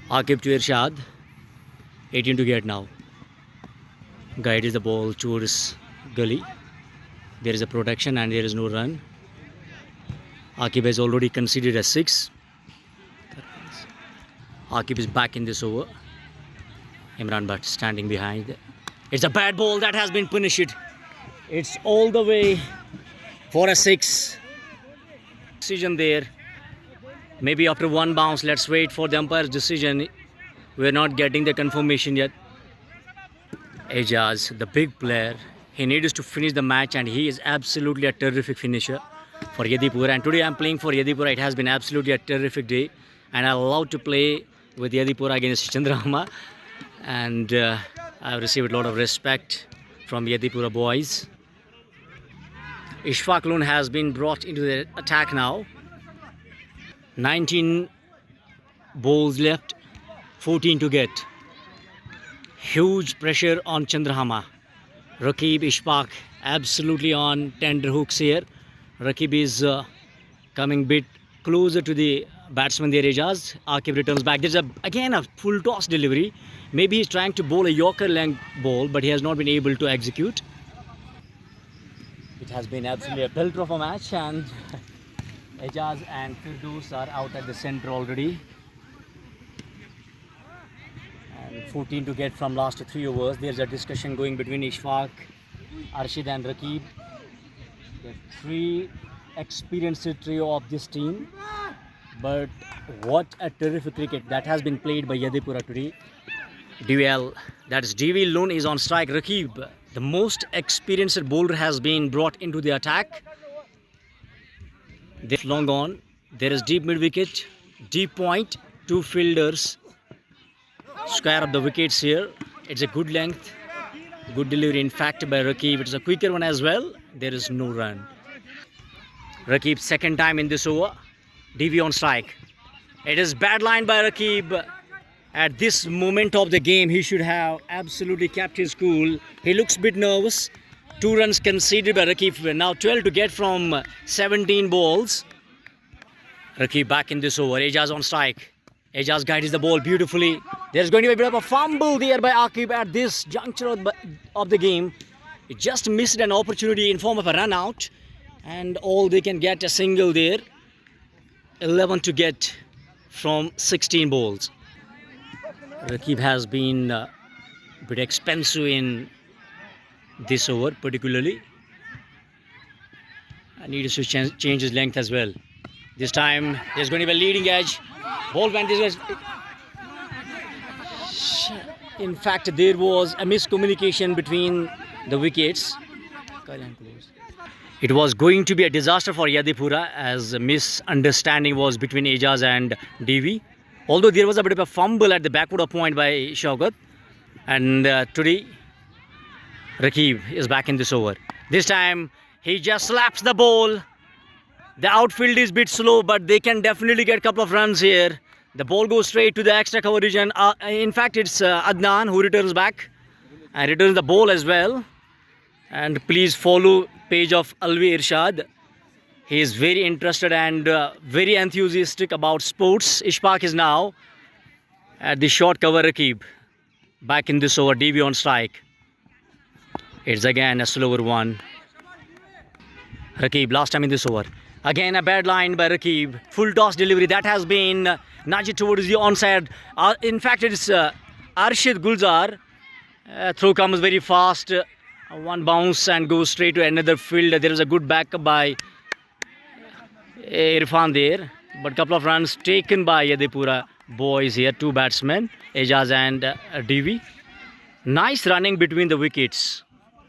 Aqib to Irshad. 18 to get now. Guides the ball towards gully. There is a protection and there is no run. Aqib has already conceded a 6. Aqib is back in this over. Imran Bhatt standing behind. It's a bad ball that has been punished. It's all the way for a 6. Decision there. Maybe after one bounce, let's wait for the umpire's decision. We're not getting the confirmation yet. Ejaz, the big player, he needs to finish the match and he is absolutely a terrific finisher for Yedipura. And today I'm playing for Yedipura. It has been absolutely a terrific day. And I love to play with Yedipura against Chandrahama. And I've received a lot of respect from Yedipura boys. Ishfaq Loon has been brought into the attack now. 19 balls left, 14 to get. Huge pressure on Chandrahama. Rakib, Ishfaq absolutely on tender hooks here. Rakib is coming a bit closer to the batsman there, Ejaz. Aqib returns back. There's again a full toss delivery. Maybe he's trying to bowl a Yorker length ball, but he has not been able to execute. It has been absolutely a belter of a match, and Ejaz and Firdaus are out at the centre already. And 14 to get from last 3 overs. There's a discussion going between Ishfaq, Arshid and Rakib. The 3 experienced trio of this team. But what a terrific cricket that has been played by Yedipura today. DVL, that is DV Loon is on strike. Rakib, the most experienced bowler, has been brought into the attack. They're long on. There is deep mid wicket, deep point, 2 fielders square up the wickets here. It's a good length, good delivery in fact by Rakib. It's a quicker one as well. There is no run. Rakib second time in this over. DV on strike. It is bad line by Rakib. At this moment of the game, he should have absolutely kept his cool. He looks a bit nervous. 2 runs conceded by Rakib. Now 12 to get from 17 balls. Rakib back in this over. Ejaz on strike. Ejaz guides the ball beautifully. There's going to be a bit of a fumble there by Aqib at this juncture of the game. He just missed an opportunity in form of a run out. And all they can get a single there. 11 to get from 16 balls. Rakib has been a bit expensive in this over particularly. I need to change his length as well. This time there's going to be a leading edge. Ball went this way. In fact, there was a miscommunication between the wickets. It was going to be a disaster for Yedipura as a misunderstanding was between Ejaz and DV. Although there was a bit of a fumble at the backward point by Shaukat. And today, Rakib is back in this over. This time, he just slaps the ball. The outfield is a bit slow, but they can definitely get a couple of runs here. The ball goes straight to the extra cover region. In fact, it's Adnan who returns back and returns the ball as well. And please follow page of Alvi Irshad. He is very interested and very enthusiastic about sports. Ishfaq is now at the short cover. Rakib back in this over. DV on strike. It's again a slower one. Rakib last time in this over. Again a bad line by Rakib. Full toss delivery that has been nudged towards the onside. In fact, it's Arshid Gulzar. Throw comes very fast. One bounce and goes straight to another field. There is a good backup by Irfan there. But couple of runs taken by Yedipura boys here. 2 batsmen, Ejaz and DV. Nice running between the wickets.